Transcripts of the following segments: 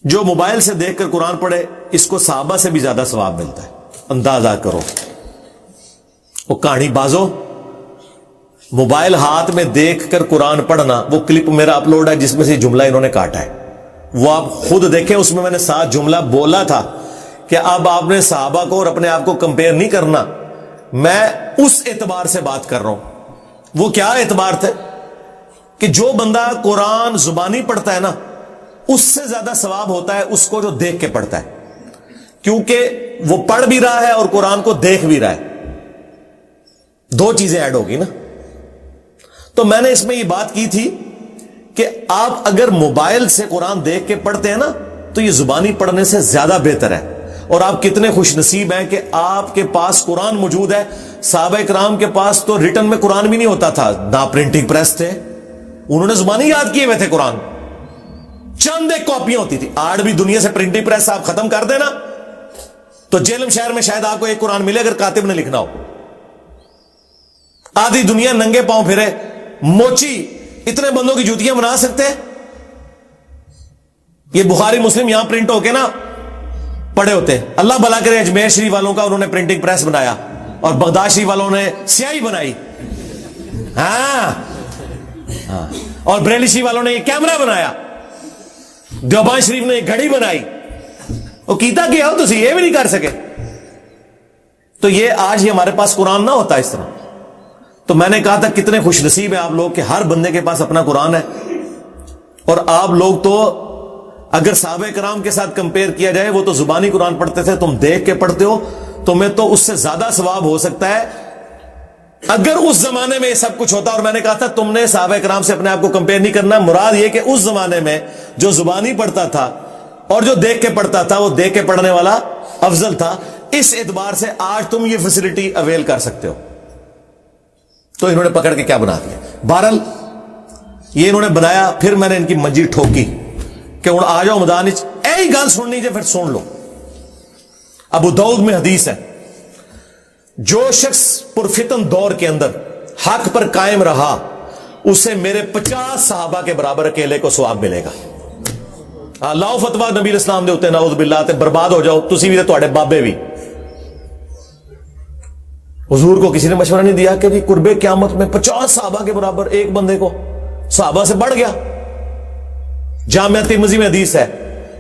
جو موبائل سے دیکھ کر قرآن پڑھے اس کو صحابہ سے بھی زیادہ ثواب ملتا ہے. اندازہ کرو. وہ کہانی بازو موبائل ہاتھ میں دیکھ کر قرآن پڑھنا، وہ کلپ میرا اپلوڈ ہے جس میں سے جملہ انہوں نے کاٹا ہے، وہ آپ خود دیکھیں. اس میں نے 7 جملہ بولا تھا کہ اب آپ نے صحابہ کو اور اپنے آپ کو کمپیئر نہیں کرنا. میں اس اعتبار سے بات کر رہا ہوں. وہ کیا اعتبار تھے کہ جو بندہ قرآن زبانی پڑھتا ہے نا، اس سے زیادہ ثواب ہوتا ہے اس کو جو دیکھ کے پڑھتا ہے، کیونکہ وہ پڑھ بھی رہا ہے اور قرآن کو دیکھ بھی رہا ہے. 2 چیزیں ایڈ ہوگی نا. تو میں نے اس میں یہ بات کی تھی کہ آپ اگر موبائل سے قرآن دیکھ کے پڑھتے ہیں نا تو یہ زبانی پڑھنے سے زیادہ بہتر ہے. اور آپ کتنے خوش نصیب ہیں کہ آپ کے پاس قرآن موجود ہے. صحابہ کرام کے پاس تو ریٹن میں قرآن بھی نہیں ہوتا تھا، نہ پرنٹنگ پریس تھے، انہوں نے زبانی یاد کیے ہوئے تھے. قرآن چند ایک کاپیاں ہوتی تھی. آج بھی دنیا سے پرنٹنگ پریس آپ ختم کر دینا تو جیلم شہر میں شاید آپ کو ایک قرآن ملے اگر کاتب نے لکھنا ہو. آدھی دنیا ننگے پاؤں پھرے. موچی اتنے بندوں کی جوتیاں بنا سکتے ہیں؟ یہ بخاری مسلم یہاں پرنٹ ہو کے نا پڑے ہوتے ہیں. اللہ بھلا کرے اجمیر شریف والوں کا انہوں نے پرنٹنگ پریس بنایا اور بغداد شریف والوں نے سیاہی بنائی. ہاں اور بریلی شریف والوں نے یہ کیمرہ بنایا. دیوبند شریف نے یہ گھڑی بنائی. وہ کیتا کیا ہو تسی یہ بھی نہیں کر سکے. تو یہ آج ہی ہمارے پاس قرآن نہ ہوتا اس طرح. تو میں نے کہا تھا کتنے خوش نصیب ہیں آپ لوگ کہ ہر بندے کے پاس اپنا قرآن ہے. اور آپ لوگ تو اگر صحابہ کرام کے ساتھ کمپیئر کیا جائے وہ تو زبانی قرآن پڑھتے تھے، تم دیکھ کے پڑھتے ہو، تمہیں تو اس سے زیادہ ثواب ہو سکتا ہے اگر اس زمانے میں یہ سب کچھ ہوتا. اور میں نے کہا تھا تم نے صحابہ کرام سے اپنے آپ کو کمپیئر نہیں کرنا. مراد یہ کہ اس زمانے میں جو زبانی پڑھتا تھا اور جو دیکھ کے پڑھتا تھا وہ دیکھ کے پڑھنے والا افضل تھا. اس اعتبار سے آج تم یہ فیسلٹی اویل کر سکتے ہو. تو انہوں نے پکڑ کے کیا بنا دیا. بہرحال یہ انہوں نے بنایا. پھر میں نے ان کی منجی ٹھوکی کہ ہوں آ جاؤ میدان یہی گل سننی جائے پھر سن لو. ابو داؤد میں حدیث ہے جو شخص پرفتن دور کے اندر حق پر قائم رہا اسے میرے 50 صحابہ کے برابر اکیلے کو ثواب ملے گا. لاؤ فتوا نبی اسلام دے ہوتے نعوذ باللہ تے برباد ہو جاؤ تسی بھی تے تواڈے بابے بھی. حضور کو کسی نے مشورہ نہیں دیا کہ قرب قیامت میں 50 صحابہ کے برابر ایک بندے کو صحابہ سے بڑھ گیا. جامعہ ترمذی میں حدیث ہے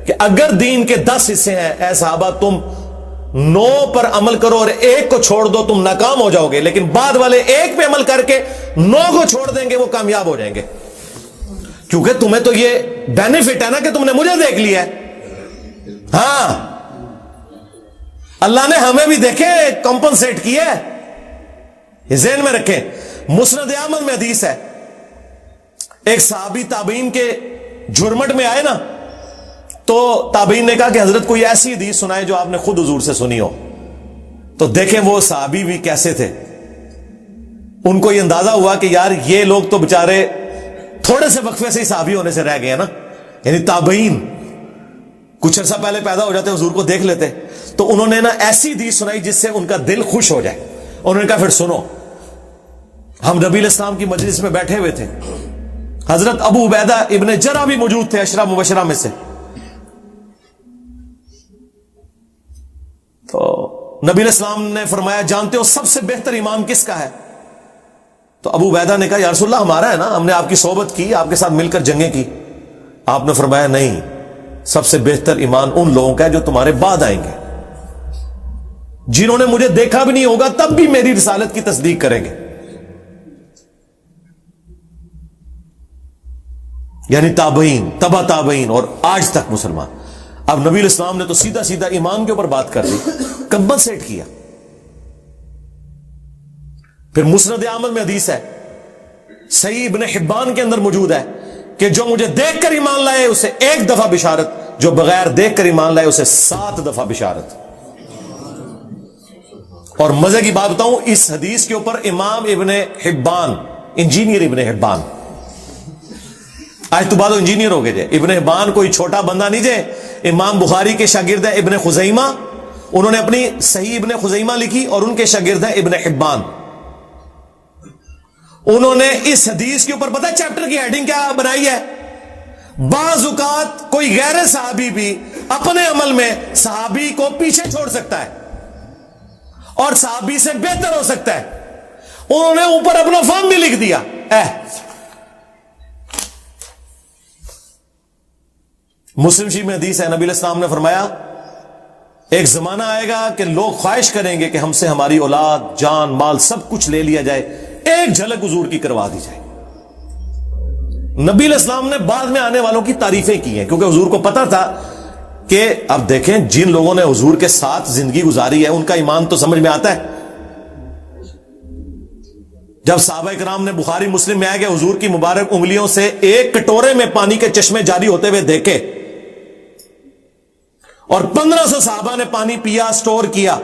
کہ اگر دین کے 10 حصے ہیں اے صحابہ تم 9 پر عمل کرو اور ایک کو چھوڑ دو تم ناکام ہو جاؤ گے، لیکن بعد والے ایک پہ عمل کر کے 9 کو چھوڑ دیں گے وہ کامیاب ہو جائیں گے. کیونکہ تمہیں تو یہ بینیفٹ ہے نا کہ تم نے مجھے دیکھ لیا ہے. ہاں اللہ نے ہمیں بھی دیکھے کمپنسیٹ کیا ہے، یہ ذہن میں رکھیں. مسند احمد میں حدیث ہے ایک صحابی تابعین کے جھرمٹ میں آئے نا تو تابعین نے کہا کہ حضرت کوئی ایسی حدیث سنائے جو آپ نے خود حضور سے سنی ہو. تو دیکھیں وہ صحابی بھی کیسے تھے. ان کو یہ اندازہ ہوا کہ یار یہ لوگ تو بےچارے تھوڑے سے وقفے سے ہی صحابی ہونے سے رہ گئے نا. یعنی تابعین کچھ عرصہ پہلے پیدا ہو جاتے حضور کو دیکھ لیتے. تو انہوں نے نا ایسی حدیث سنائی جس سے ان کا دل خوش ہو جائے. انہوں نے کہا پھر سنو. ہم نبی الاسلام کی مجلس میں بیٹھے ہوئے تھے، حضرت ابو عبیدہ ابن جرح بھی موجود تھے 10 مبشرہ میں سے. تو نبی الاسلام نے فرمایا جانتے ہو سب سے بہتر امام کس کا ہے؟ تو ابو عبیدہ نے کہا یا رسول اللہ ہمارا ہے نا، ہم نے آپ کی صحبت کی، آپ کے ساتھ مل کر جنگیں کی. آپ نے فرمایا نہیں، سب سے بہتر ایمان ان لوگوں کا ہے جو تمہارے بعد آئیں گے، جنہوں نے مجھے دیکھا بھی نہیں ہوگا تب بھی میری رسالت کی تصدیق کریں گے. یعنی تابعین، تبع تابعین اور آج تک مسلمان. اب نبی الاسلام نے تو سیدھا سیدھا ایمان کے اوپر بات کر دی، کمپنسیٹ کیا. پھر مسند احمد میں حدیث ہے صحیح ابن حبان کے اندر موجود ہے کہ جو مجھے دیکھ کر ایمان لائے اسے 1 دفعہ بشارت، جو بغیر دیکھ کر ایمان لائے اسے 7 دفعہ بشارت. اور مزے کی بات بتاؤں، اس حدیث کے اوپر امام ابن حبان، انجینئر ابن حبان، آج تو بعد انجینئر ہو گئے جائے. ابن حبان کوئی چھوٹا بندہ نہیں جائے. امام بخاری کے شاگرد ہے ابن خزیمہ، انہوں نے اپنی صحیح ابن خزیمہ لکھی اور ان کے شاگرد ہے ابن حبان. انہوں نے اس حدیث کے اوپر پتہ چیپٹر کی ہیڈنگ کیا بنائی ہے؟ بعض اوقات کوئی غیر صحابی بھی اپنے عمل میں صحابی کو پیچھے چھوڑ سکتا ہے اور صحابی سے بہتر ہو سکتا ہے. انہوں نے اوپر اپنا فارم بھی لکھ دیا. مسلم شریف میں حدیث ہے, نبی علیہ السلام نے فرمایا ایک زمانہ آئے گا کہ لوگ خواہش کریں گے کہ ہم سے ہماری اولاد, جان, مال سب کچھ لے لیا جائے, ایک جھلک حضور کی کروا دی جائے. نبی علیہ السلام نے بعد میں آنے والوں کی تعریفیں کی ہیں کیونکہ حضور کو پتا تھا کہ اب دیکھیں جن لوگوں نے حضور کے ساتھ زندگی گزاری ہے ان کا ایمان تو سمجھ میں آتا ہے. جب صحابہ کرام نے بخاری مسلم میں آیا کہ حضور کی مبارک انگلیوں سے ایک کٹورے میں پانی کے چشمے جاری ہوتے ہوئے دیکھے اور 1500 صحابہ نے پانی پیا, سٹور کیا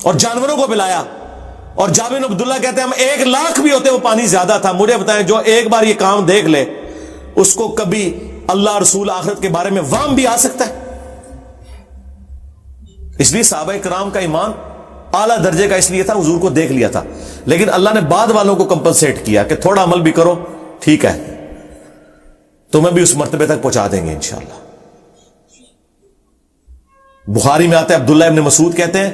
اور جانوروں کو پلایا, اور جابر بن عبداللہ کہتے ہیں ہم 1,00,000 بھی ہوتے وہ پانی زیادہ تھا. مجھے بتائیں جو ایک بار یہ کام دیکھ لے اس کو کبھی اللہ رسول آخرت کے بارے میں وہم بھی آ سکتا ہے. اس لیے صحابہ کرام کا ایمان اعلیٰ درجے کا اس لیے تھا, حضور کو دیکھ لیا تھا. لیکن اللہ نے بعد والوں کو کمپنسیٹ کیا کہ تھوڑا عمل بھی کرو, ٹھیک ہے, تمہیں بھی اس مرتبے تک پہنچا دیں گے انشاءاللہ. بخاری میں آتا ہے عبداللہ ابن مسعود کہتے ہیں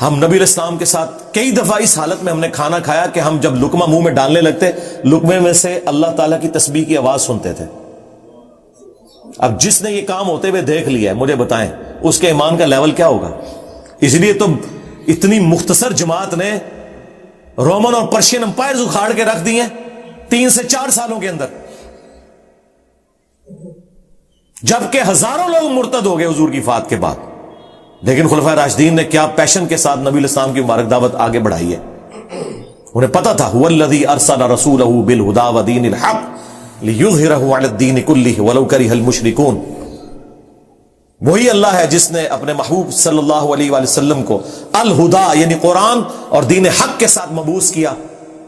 ہم نبی علیہ السلام کے ساتھ کئی دفعہ اس حالت میں ہم نے کھانا کھایا کہ ہم جب لقمہ منہ میں ڈالنے لگتے لقمے میں سے اللہ تعالیٰ کی تسبیح کی آواز سنتے تھے. اب جس نے یہ کام ہوتے ہوئے دیکھ لیا ہے مجھے بتائیں اس کے ایمان کا لیول کیا ہوگا. اس لیے تو اتنی مختصر جماعت نے رومن اور پرشین امپائرز اکھاڑ کے رکھ دی ہیں 3 سے 4 سالوں کے اندر, جبکہ ہزاروں لوگ مرتد ہو گئے حضور کی وفات کے بعد. لیکن خلفائے راشدین نے کیا پیشن کے ساتھ نبی علیہ السلام کی مبارک دعوت آگے بڑھائی ہے. انہیں پتا تھا هو الذی ارسل رسولہ بالہدی ودین الحق لیظہرہ علی الدین کلہ ولو کرہ المشرکون. وہی اللہ ہے جس نے اپنے محبوب صلی اللہ علیہ وآلہ وسلم کو الہدی یعنی قرآن اور دین حق کے ساتھ مبعوث کیا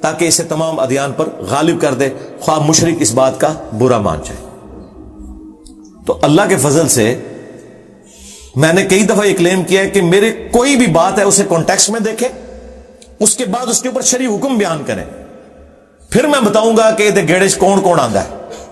تاکہ اسے تمام ادیان پر غالب کر دے, خواہ مشرک اس بات کا برا مان جائے. تو اللہ کے فضل سے میں نے کئی دفعہ یہ کلیم کیا ہے کہ میرے کوئی بھی بات ہے اسے کانٹیکسٹ میں دیکھیں, اس کے بعد اس کے اوپر شرعی حکم بیان کریں, پھر میں بتاؤں گا کہ گیڑے کون کون آندا ہے.